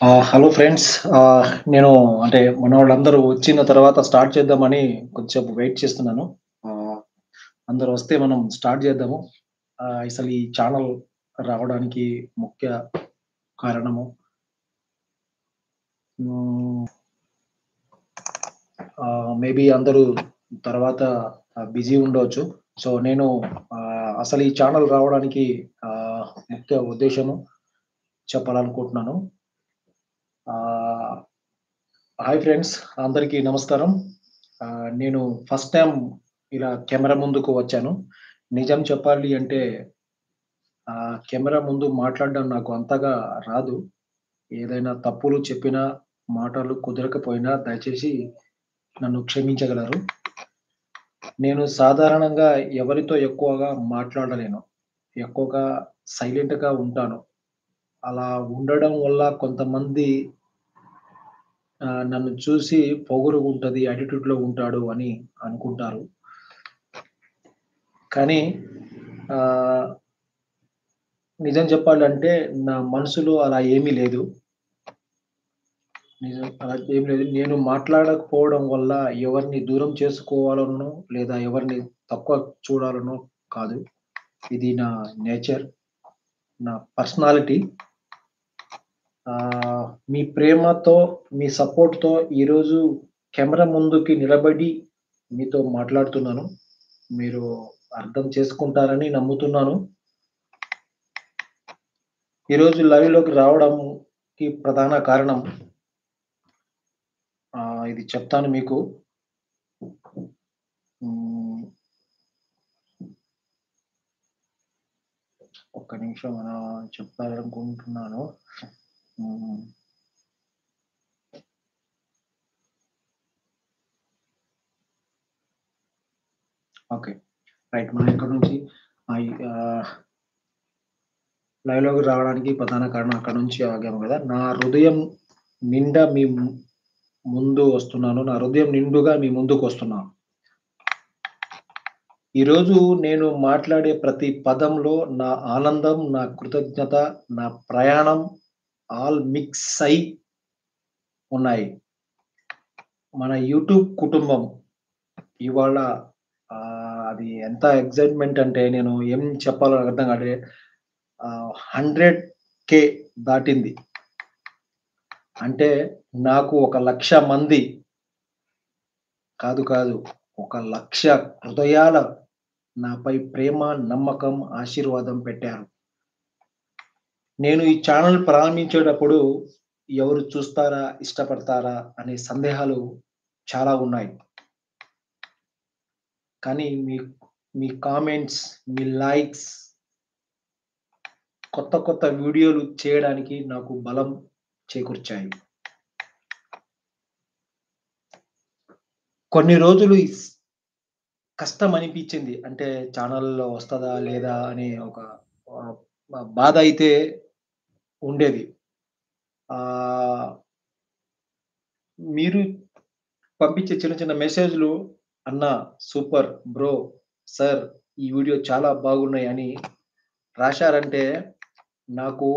Hello friends. నేను అంటే మనోళ్ళందరూ వచ్చిన తర్వాత స్టార్ట్ చేద్దామని కొంచెంసేపు వెయిట్ చేస్తున్నాను. ఆహ్, అందరూ వస్తే మనం స్టార్ట్ చేద్దాము. అసలు ఈ ఛానల్ రావడానికి ముఖ్య కారణము హ్మ్. మేబీ అందరూ తర్వాత బిజీ ఉండవచ్చు. సో, నేను అసలు ఈ ఛానల్ రావడానికి ముఖ్య ఉద్దేశ్యము చెప్పాలనుకుంటున్నాను. ఆహ్ హాయ్ ఫ్రెండ్స్, అందరికీ నమస్కారం. నేను ఫస్ట్ టైమ్ ఇలా కెమెరా ముందుకు వచ్చాను. నిజం చెప్పాలి అంటే కెమెరా ముందు మాట్లాడడం నాకు అంతగా రాదు. ఏదైనా తప్పులు చెప్పినా, మాటలు కుదరకపోయినా దయచేసి నన్ను క్షమించగలరు. నేను సాధారణంగా ఎవరితో ఎక్కువగా మాట్లాడలేను. ఎక్కువగా సైలెంట్‌గా ఉంటాను. అలా ఉండడం వల్ల కొంతమంది నన్ను చూసి పొగరుగుంటది, యాటిట్యూడ్‌లో ఉంటాడు అని అనుకుంటారు. కానీ ఆహ్, నిజం చెప్పాలంటే నా మనసులో అలా ఏమీ లేదు. అలా ఏమి లేదు. నేను మాట్లాడకపోవడం వల్ల ఎవరిని దూరం చేసుకోవాలనో, లేదా ఎవరిని తక్కువ చూడాలనో కాదు. ఇది నా నేచర్, నా పర్సనాలిటీ. మీ ప్రేమతో, మీ సపోర్ట్‌తో ఈరోజు కెమెరా ముందుకి నిలబడి మీతో మాట్లాడుతున్నాను. మీరు అర్థం చేసుకుంటారని నమ్ముతున్నాను. ఈరోజు లైవ్‌లోకి రావడంకి ప్రధాన కారణం ఇది చెప్తాను మీకు. హ్మ్. ఒక్క నిమిషం చెప్పాలనుకుంటున్నాను. హ్మ్. ఓకే. రైట్. మనం ఇక్కడి నుంచి ఆహ్, ఆహ్, లైవ్‌లోకి రావడానికి ప్రధాన కారణం అక్కడి నుంచి ఆగాము గదా! నా హృదయం నిండా ముందు వస్తున్నాను. నా హృదయం నిండుగా మీ ముందుకొస్తున్నాను. ఈరోజు నేను మాట్లాడే ప్రతి పదంలో నా ఆనందం, నా కృతజ్ఞత, నా ప్రయాణం ఆల్ మిక్స్ అయ్యి ఉన్నాయి. మన యూట్యూబ్ కుటుంబం ఇవాళ అది ఎంత ఎక్సైట్‌మెంట్ అంటే నేను ఏం చెప్పాలో అర్థం కాట్లే. 100,000 దాటింది. అంటే నాకు 1,00,000 మంది కాదు. 1,00,000 హృదయాల నాపై ప్రేమ, నమ్మకం, ఆశీర్వాదం పెట్టారు. నేను ఈ ఛానెల్ ప్రారంభించేటప్పుడు ఎవరు చూస్తారా? ఇష్టపడతారా? అనే సందేహాలు చాలా ఉన్నాయి. కానీ మీ కామెంట్స్, మీ లైక్స్ కొత్త వీడియోలు చేయడానికి నాకు బలం చేకూర్చాయి. కొన్ని రోజులు కష్టం అనిపించింది. అంటే ఛానెల్‌లో వస్తదా? లేదా? అనే ఒక ఆహ్, బాధ అయితే ఉండేది. ఆహ్, మీరు పంపించే చిన్న మెసేజ్‌లు "అన్న సూపర్! బ్రో! సార్ ఈ వీడియో చాలా బాగున్నాయి" అని రాశారంటే నాకు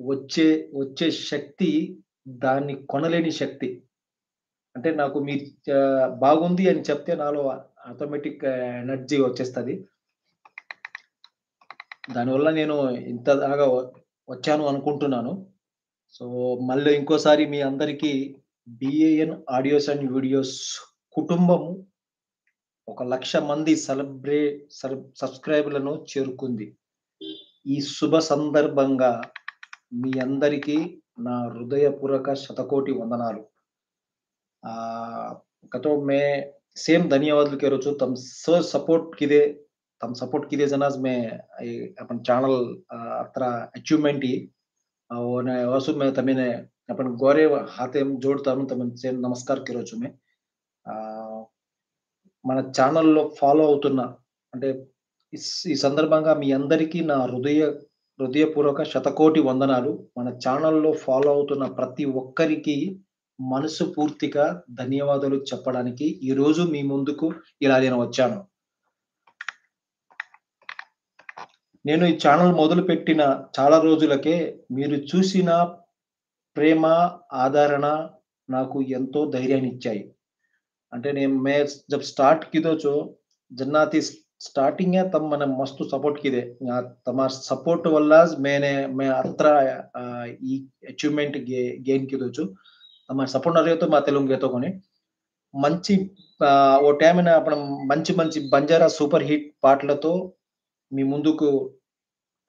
వచ్చే వచ్చే శక్తి దాన్ని కొనలేని శక్తి. అంటే నాకు మీరు బాగుంది అని చెప్తే నాలో ఆటోమేటిక్ ఎనర్జీ వచ్చేస్తది. దానివల్ల నేను ఇంత దాకా వచ్చాను అనుకుంటున్నాను. సో, మళ్ళీ ఇంకోసారి మీ అందరికీ బీఏఎన్ ఆడియోస్ అండ్ వీడియోస్ కుటుంబము 1,00,000 మంది సబ్‌స్క్రైబర్‌లను చేరుకుంది. ఈ శుభ సందర్భంగా మీ అందరికీ నా హృదయపూర్వక శతకోటి వందనాలు. तो मैं सेम धन्यवाद कह रहा છું તમ સપોર્ટ કીધે સપોર્ટ કીધે જનાઝ મેં अपन चैनल अत्र अचीवमेंट અને also મેં તમને अपन ગોરે હાથે જોડతాను తమన్ నమస్కార్ కరోచు మే మన ఛానెల్‌లో ఫాలో అవుతున్న అంటే ఈ సందర్భంగా మీ అందరికీ నా హృదయపూర్వక శతకోటి వందనాలు. మన ఛానెల్‌లో ఫాలో అవుతున్న ప్రతి ఒక్కరికి మనసు పూర్తిగా ధన్యవాదాలు చెప్పడానికి ఈరోజు మీ ముందుకు ఇలా నేను వచ్చాను. నేను ఈ ఛానెల్ మొదలుపెట్టిన చాలా రోజులకే మీరు చూసిన ప్రేమ, ఆదరణ నాకు ఎంతో ధైర్యాన్నిచ్చాయి. అంటే मैं जब स्टार्ट किदो छो जन्नाती स्टार्टिंग है तब मैंने मस्त सपोर्ट किदे तमार सपोर्ट वल्लाज मैं अत्र ఈ అచీవ్‌మెంట్ గెయిన్ కిదోచు. తమ సపోర్ట్ నరియతో మా తెలుగు కొని మంచి ఓ టైమున మనం మంచి మంచి బంజారా సూపర్ హిట్ పాటలతో మీ ముందుకు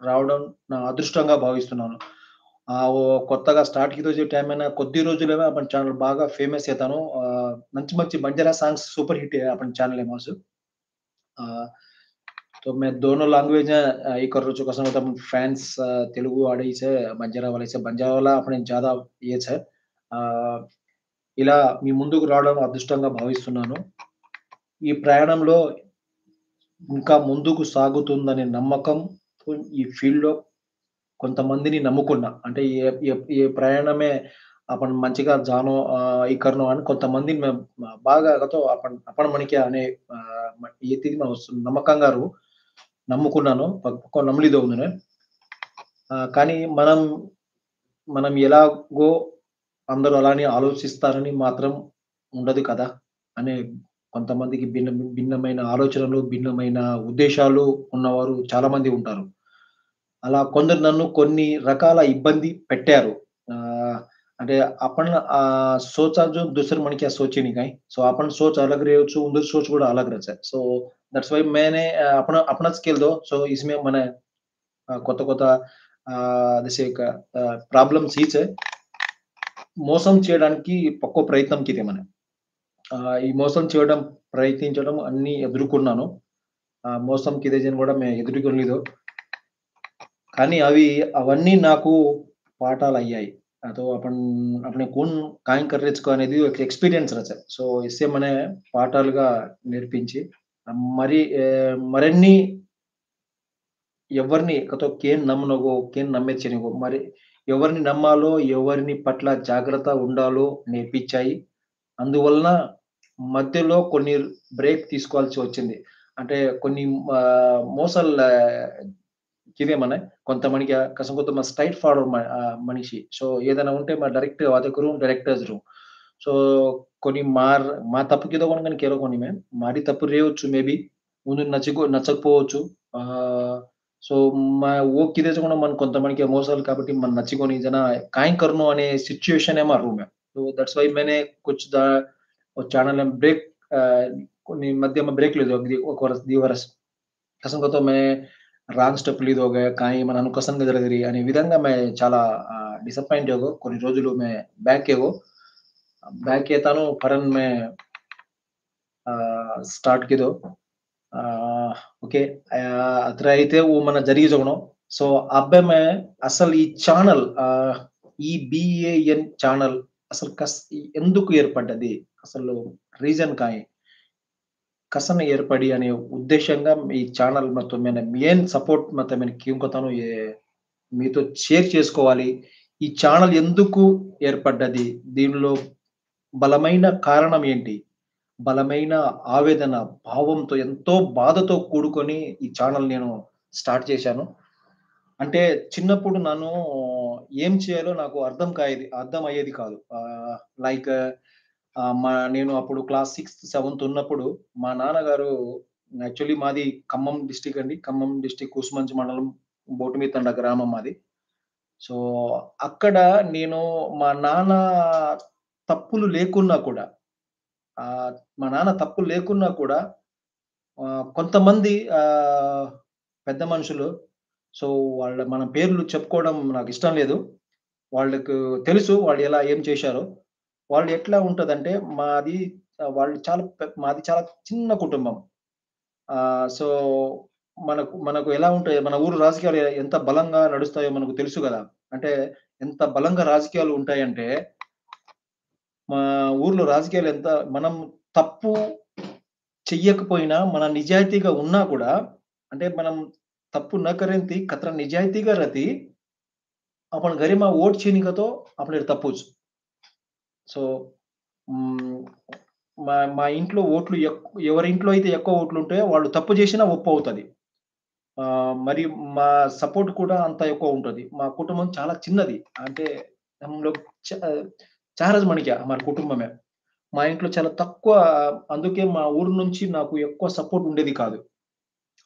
రావడం నా అదృష్టంగా భావిస్తున్నాను. ఓ కొత్తగా స్టార్ట్ కిదో టైమైనా కొద్ది రోజులమే अपन ఛానల్ బాగా ఫేమస్ అయితాను. మంచి మంచి బంజారా సాంగ్స్ సూపర్ హిట్ है अपन चैनल है मौसू। अ, तो मैं दोनों लैंग्वेज ये कर रहा हूँ कसम होता फैंस तेलुगु आड़े से बंजारा वाले से बंजारा वाला अपने ज़्यादा ये है ఇలా మీ ముందుకు రావడం అదృష్టంగా భావిస్తున్నాను. ఈ ప్రయాణంలో ఇంకా ముందుకు సాగుతుందనే నమ్మకం ఈ ఫీల్డ్‌లో కొంతమందిని నమ్ముకున్నా. అంటే ఏ ఏ ఏ ప్రయాణమే आपण మంచిగా జానో ఈ కర్నో అని కొంతమందిని మేము బాగా అగతో आपण మనకి అనే ये तीन నమ్మకంగారు నమ్ముకున్నాను. పక్కా నమ్మలిదో ఉందనే. కానీ మనం మనం ఎలాగో అందరూ అలానే ఆలోచిస్తారని మాత్రం ఉండదు కదా! అనే కొంతమందికి భిన్నమైన ఆలోచనలు, భిన్నమైన ఉద్దేశాలు ఉన్నవారు చాలామంది ఉంటారు. అలా కొందరు నన్ను కొన్ని రకాల ఇబ్బంది పెట్టారు. అంటే आपण सोचा जो दूसरे मन क्या सोचे नहीं काय. सो आपण सोच अलग रहेছো, उनकी सोच కూడా अलग रहता है. సో दैट्स व्हाई मैंने अपनाच केलं. सो इसमें मैंने కొత్త కొత్త जैसे एक प्रॉब्लम्स हीच है. మోసం చేయడానికి పక్కో ప్రయత్నం కిదే మనం. ఈ మోసం చేయడం ప్రయత్నించడం అన్నీ ఎదుర్కొన్నాను. మోసం కిదే కూడా మేము ఎదుర్కొనలేదు. కానీ అవన్నీ నాకు పాఠాలయ్యాయి. तो अपन अपने कौन कायम కర్రెచ్చుకో అనేది ఒక ఎక్స్‌పీరియన్స్ రచ. సో ఇస్సే మనే పాఠాలుగా నేర్పించి మరి మరిన్ని ఎవరిని కతో కేన్ నమ్మనగో, కేన్ నమ్మేచ్చనిగో మరి ఎవరిని నమ్మాలో, ఎవరిని పట్ల జాగ్రత్త ఉండాలో నేర్పించాయి. అందువలన మధ్యలో కొన్ని బ్రేక్ తీసుకోవాల్సి వచ్చింది. అంటే కొన్ని మోసాల కిదే మన కొంతమందికి కసంకొత్తమ స్ట్రెయిట్ ఫార్వర్డ్ మనిషి. సో ఏదైనా ఉంటే డైరెక్ట్ అదెకరు డైరెక్టర్స్‌రు. సో కొన్ని మా తప్పు కిదో కొనగాని కేలో కొన్ని మాది తప్పు రేయొచ్చు మేబీ. ముందు నచ్చకపోవచ్చు. సో वो किधर से కూడా మన కొంతమందికి మోసాలు కాబట్టి మనం నచ్చుకొని జన कायम करनो అనే సిట్యుయేషన్ है मालूम है। तो दैट्स व्हाई मैंने कुछ चैनल में ब्रेक కొన్ని మధ్య में ब्रेक ले दो ఒక వరस 2 వరस कसम को तो मैं రాంగ్ స్టెప్ లీదోగా కానీ మన అనుకోసంగా జరగరి అనే విధంగా మే చాలా డిసప్పాయింట్ होगो కొన్ని రోజులు మే बैक ఏతాను ఫరన్ మే స్టార్ట్ కిదో ఓకే అത്ര అయితే वो మన జరిగి జగనో సో అబ్బే మే అసలు ఈ ఛానల్ ఈ బిఏఎన్ ఛానల్ అసలు ఎందుకు ఏర్పడ్డది అసలు రీజన్ కాయి ಕಸನ ಏರ್ಪಡಿ అనే ఉద్దేశంగా ఈ ఛానల్ మొత్తం మీద మెయిన్ సపోర్ట్ మొత్తం నేను కింకొతాను మీతో షేర్ చేసుకోవాలి. ఈ ఛానల్ ఎందుకు ఏర్పడ్డది? దీనిలో బలమైన కారణం ఏంటి? బలమైన ఆవేదన, భావంతో ఎంతో బాధతో కూడుకొని ఈ ఛానల్ నేను స్టార్ట్ చేశాను. అంటే చిన్నప్పుడు నన్ను ఏం చేయాలో నాకు అర్థం అయ్యేది కాదు. లైక్ నేను అప్పుడు క్లాస్ 6థ్, 7థ్ ఉన్నప్పుడు మా నాన్నగారు యాక్చువల్లీ మాది ఖమ్మం డిస్ట్రిక్ట్ అండి. ఖమ్మం డిస్ట్రిక్ట్ కూసుమంచి మండలం బోటుమిత్తండ గ్రామం మాది. సో, అక్కడ నేను మా నాన్న తప్పులు లేకున్నా కూడా మా నాన్న తప్పులు లేకున్నా కూడా కొంతమంది పెద్ద మనుషులు సో, మన పేర్లు చెప్పుకోవడం నాకిష్టం లేదు. వాళ్ళకు తెలుసు వాళ్ళు ఏం చేశారో. వాళ్ళు ఎట్లా ఉంటదంటే మాది చాలా చిన్న కుటుంబం. సో, మనకు ఎలా ఉంటాయి మన ఊరు రాజకీయాలు ఎంత బలంగా నడుస్తాయో మనకు తెలుసు గదా! అంటే ఎంత బలంగా రాజకీయాలు ఉంటాయంటే, మా ఊర్లో రాజకీయాలు మనం తప్పు చెయ్యకపోయినా, మన నిజాయితీగా ఉన్నా కూడా అంటే మనం తప్పు न करें थी खतरा निजाइतीगा रहती अपन घरी में वोट छीनी का तो अपने तप्पूच సో మా ఇంట్లో ఓట్లు ఎవరి ఇంట్లో అయితే ఎక్కువ ఓట్లు ఉంటాయో వాళ్ళు తప్పు చేసినా ఒప్పవుతది. మరి మా సపోర్ట్ కూడా అంత ఎక్కువ ఉంటది. మా కుటుంబం చాలా చిన్నది. అంటే हम लोग చ 4 मन क्या हमारे కుటుంబమే. మా ఇంట్లో చాలా తక్కువ అందుకే మా ఊరు నుంచి నాకు ఎక్కువ సపోర్ట్ ఉండేది కాదు.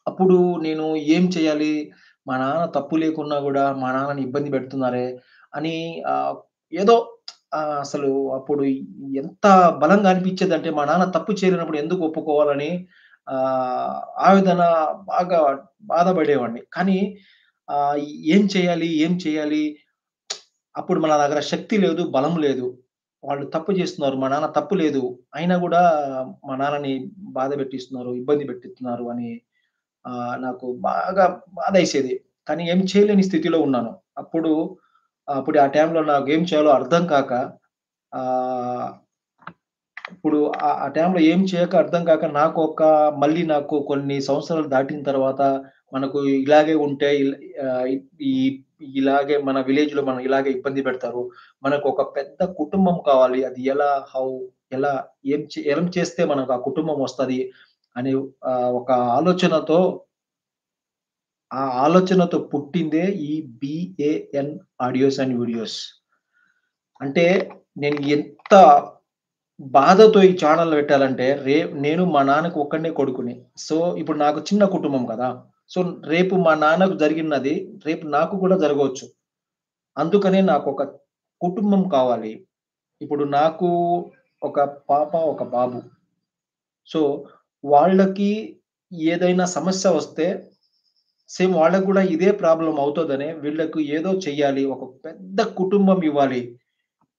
అప్పుడు నేను ఏం చేయాలి? మా నాన్న తప్పు లేకున్నా గూడా మా నాన్నని ఇబ్బంది పెడుతున్నారే అని ఆహ్, ఏదో అసలు అప్పుడు ఎంత బలంగా అనిపించేదంటే మా నాన్న తప్పు చేయలేనప్పుడు ఎందుకు ఒప్పుకోవాలని ఆహ్, ఆవేదన బాగా బాధపడేవాడిని. కానీ ఆహ్, ఏం చేయాలి? ఏం చేయాలి? అప్పుడు మన దగ్గర శక్తి లేదు, బలం లేదు. వాళ్ళు తప్పు చేస్తున్నారు. మా నాన్న తప్పు లేదు. అయినా గూడా మా నాన్నని బాధ పెట్టిస్తున్నారు, ఇబ్బంది పెట్టిస్తున్నారు అని నాకు బాగా బాధేసేది. కానీ ఏం చేయలేని స్థితిలో ఉన్నాను. అప్పుడు అప్పుడు ఆ టైంలో నాకేం చేయాలో అర్థం కాక ఆహ్, ఇప్పుడు ఆ టైంలో ఏం చేయక అర్థం కాక మళ్ళీ నాకు కొన్ని సంవత్సరాలు దాటిన తర్వాత మనకు ఇలాగే ఉంటే ఆహ్, ఈ ఇలాగే మన విలేజ్‌లో మనం ఇలాగే ఇబ్బంది పెడతారు. మనకొక పెద్ద కుటుంబం కావాలి. అది ఎలా ఏం చేస్తే మనకు ఆ కుటుంబం వస్తది అని ఒక ఆలోచనతో పుట్టిందే ఈ BAN ఆడియోస్ అండ్ వీడియోస్. అంటే నేను ఎంత బాధతో ఈ ఛానెల్ పెట్టాలంటే, నేను మా నాన్నకి ఒక్కడినే కొడుకుని. సో, ఇప్పుడు నాకు చిన్న కుటుంబం కదా! సో, రేపు మా నాన్నకు జరిగినది రేపు నాకు కూడా జరగవచ్చు. అందుకనే నాకొక కుటుంబం కావాలి. ఇప్పుడు నాకు ఒక పాప, ఒక బాబు. సో, వాళ్ళకి ఏదైనా సమస్య వస్తే సేమ్ వాళ్ళకి గూడా ఇదే ప్రాబ్లమ్ అవుతదనే వీళ్ళకి ఏదో చెయ్యాలి. ఒక పెద్ద కుటుంబం ఇవ్వాలి.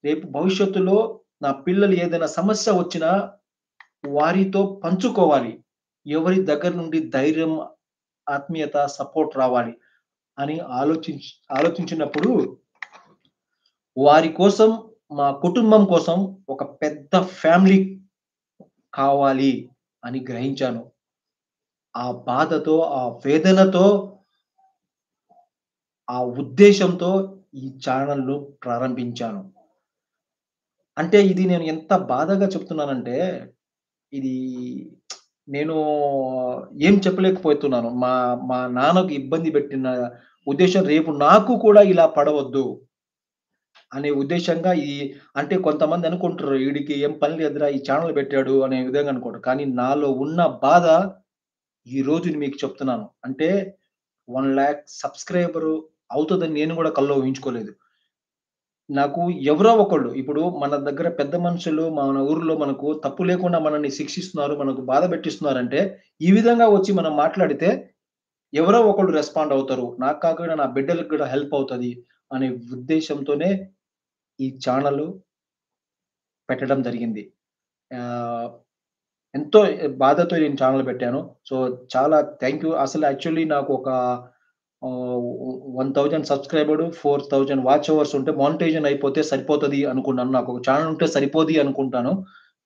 రేపు భవిష్యత్తులో నా పిల్లలు ఏదైనా సమస్య వచ్చినా వారితో పంచుకోవాలి. ఎవరి దగ్గర నుండి ధైర్యం, ఆత్మీయత, సపోర్ట్ రావాలి అని ఆలోచించినప్పుడు వారి కోసం, మా కుటుంబం కోసం ఒక పెద్ద ఫ్యామిలీ కావాలి అని గ్రహించాను. ఆ బాధతో, ఆ వేదనతో, ఆ ఉద్దేశంతో ఈ ఛానెల్‌ను ప్రారంభించాను. అంటే ఇది నేను ఎంత బాధగా చెప్తున్నానంటే, ఇది నేను ఏం చెప్పలేకపోతున్నాను. మా మా నాన్నకు ఇబ్బంది పెట్టిన ఉద్దేశ్యం రేపు నాకు కూడా ఇలా పడవద్దు అనే ఉద్దేశ్యంగా అంటే కొంతమంది అనుకుంటారు ఈడికి ఏం పని లేదురా! ఈ ఛానెల్ పెట్టాడు అనే విధంగా అనుకుంటారు. కానీ నాలో ఉన్న బాధ ఈరోజు మీకు చెప్తున్నాను. అంటే 1,00,000 సబ్‌స్క్రైబరు అవుతదని నేను గూడా కల్లో ఊహించుకోలేదు. నాకు ఎవరో ఒకళ్ళు ఇప్పుడు మన దగ్గర పెద్ద మనుషులు మన ఊర్లో మనకు తప్పు లేకుండా మనల్ని శిక్షిస్తున్నారు, మనకు బాధ పెట్టిస్తున్నారంటే, ఈ విధంగా వచ్చి మనం మాట్లాడితే ఎవరో ఒకళ్ళు రెస్పాండ్ అవుతారు. నాకు కాకపోయినా నా బిడ్డలకి కూడా హెల్ప్ అవుతది అనే ఉద్దేశ్యంతోనే ఈ ఛానెల్ పెట్టడం జరిగింది. ఆహ్, ఎంతో బాధతో నేను ఛానెల్ పెట్టాను. సో, చాలా థాంక్ యూ. అసలు యాక్చువల్లీ నాకు ఒక 1000 సబ్‌స్క్రైబర్డ్, 4000 వాచ్ అవర్స్ ఉంటే మానిటైజేషన్ అయిపోతే సరిపోతది అనుకున్నాను. నాకొక ఛానెల్ ఉంటే సరిపోది అనుకుంటాను.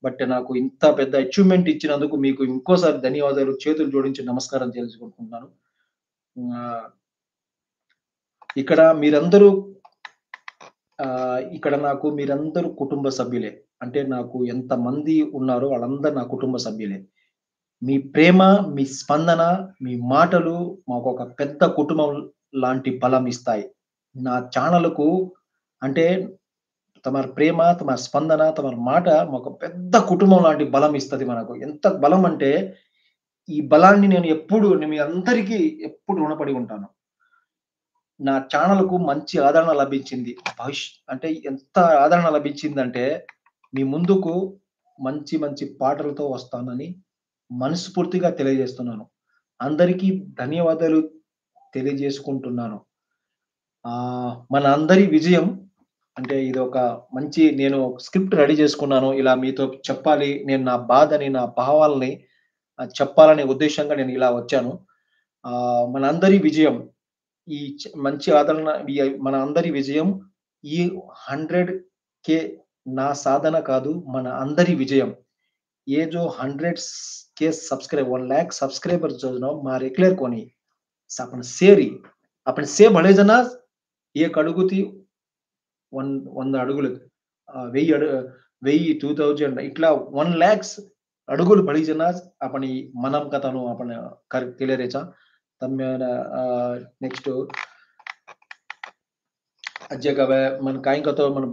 బట్ నాకు ఇంత పెద్ద అచీవ్‌మెంట్ ఇచ్చినందుకు మీకు ఇంకోసారి ధన్యవాదాలు. చేతులు జోడించి నమస్కారం తెలుసుకుంటున్నాను. ఆహ్, ఇక్కడ మీరందరూ ఇక్కడ నాకు మీరందరూ కుటుంబ సభ్యులే. అంటే నాకు ఎంతమంది ఉన్నారో వాళ్ళందరూ నా కుటుంబ సభ్యులే. మీ ప్రేమ, మీ స్పందన, మీ మాటలు మాకొక పెద్ద కుటుంబం లాంటి బలం ఇస్తాయి. నా ఛానెల్‌కు అంటే తమరి ప్రేమ, తమ స్పందన, తమరి మాట మాకు పెద్ద కుటుంబం లాంటి బలం ఇస్తది మనకు. ఎంత బలం అంటే, ఈ బలాన్ని నేను మీ అందరికీ ఎప్పుడు రుణపడి ఉంటాను. నా ఛానెల్‌కు మంచి ఆదరణ లభించింది. అంటే ఎంత ఆదరణ లభించిందంటే, మీ ముందుకు మంచి మంచి పాటలతో వస్తానని మనస్ఫూర్తిగా తెలియజేస్తున్నాను. అందరికీ ధన్యవాదాలు తెలియజేసుకుంటున్నాను. మన అందరి విజయం అంటే ఇదొక నేను స్క్రిప్ట్ రెడీ చేసుకున్నాను. ఇలా మీతో చెప్పాలి. నేను నా బాధని, నా భావాల్ని చెప్పాలనే ఉద్దేశ్యంగా నేను ఇలా వచ్చాను. మనందరి విజయం మంచి ఆదరణ మన అందరి విజయం ఈ 100,000 నా సాధన కాదు. మన అందరి విజయం. ये जो 100 के सब्सक्राइब 1 लाख सब्सक्राइबर जो ना मारे क्लियर कोणी आपण సేరి आपण से म्हणे जना एक అడుగుతి 100 అడుగులు 1000 1000 2000 ఇట్లా 1 लाख అడుగులు పడిजना आपण మనం కథను आपण क्लियर याचा तर नेक्स्ट ಅಜ್ಜಗವೇ మన కాయింకతో మన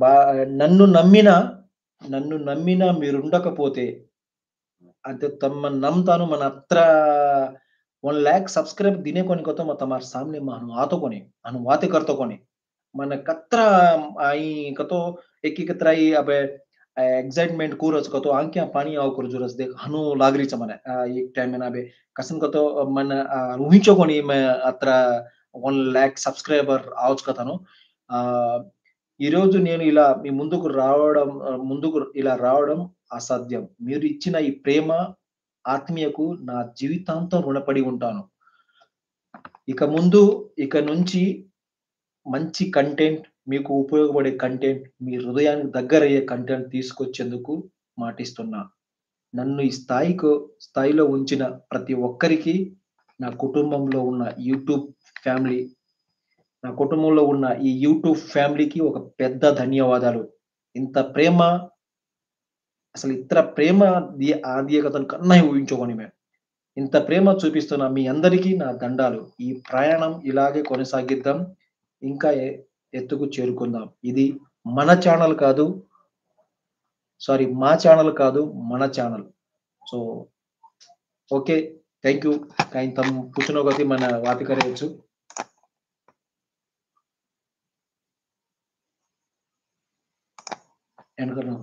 నన్ను నమ్మినా మీరుండకపోతే ಅಂತ ತಮ್ಮ ನಮ್ತಾನು మన ಹತ್ರ 1,00,000 ಸಬ್ಸ್ಕ್ರೈಬ್ ದಿನೇ ಕೊನಿ ಕೊತ ಮ ತಮಾರ್ ಸಾಮ್ನೆ ಮಾನು ಆತೋ ಕೊನಿ ಅನು ವಾತೆ ಕರ್तो ಕೊನಿ मन कत्र आई कतो एकी कतराई अबे एक्साइटमेंट कुरच कतो आंख्या पाणी आव कर जुरस देख हनु लागरी च मने एक टाइम ना बे कसन कतो मन ఊహించో कोनी मैं अत्र 1,00,000 సబ్స్క్రైబర్ आवच కథను ఈరోజు నేను ఇలా మీ ముందుకు ఇలా రావడం అసాధ్యం. మీరు ఇచ్చిన ఈ ప్రేమ, ఆత్మీయకు నా జీవితాంతం రుణపడి ఉంటాను. ఇక ముందు ఇక నుంచి మంచి కంటెంట్, మీకు ఉపయోగపడే కంటెంట్, మీ హృదయానికి దగ్గరయ్యే కంటెంట్ తీసుకొచ్చేందుకు మాటిస్తున్నా. నన్ను ఈ స్థాయిలో ఉంచిన ప్రతి ఒక్కరికి, నా కుటుంబంలో ఉన్న యూట్యూబ్ ఫ్యామిలీ నా కుటుంబంలో ఉన్న ఈ యూట్యూబ్ ఫ్యామిలీకి ఒక పెద్ద ధన్యవాదాలు. ఇంత ప్రేమ అసలు ఇతర ప్రేమ ఆత్మీయతను కన్నా ఊహించుకోని మేము. ఇంత ప్రేమ చూపిస్తున్న మీ అందరికీ నా దండాలు. ఈ ప్రయాణం ఇలాగే కొనసాగిద్దాం. ఇంకా ఎత్తుకు చేరుకుందాం. ఇది మన ఛానల్ కాదు. సారీ మా ఛానల్ కాదు. మన channel. So okay. Thank you. કાઈ તમ પૂછનો ગતિ મને વાત કરે છું. એન્ડ કરનો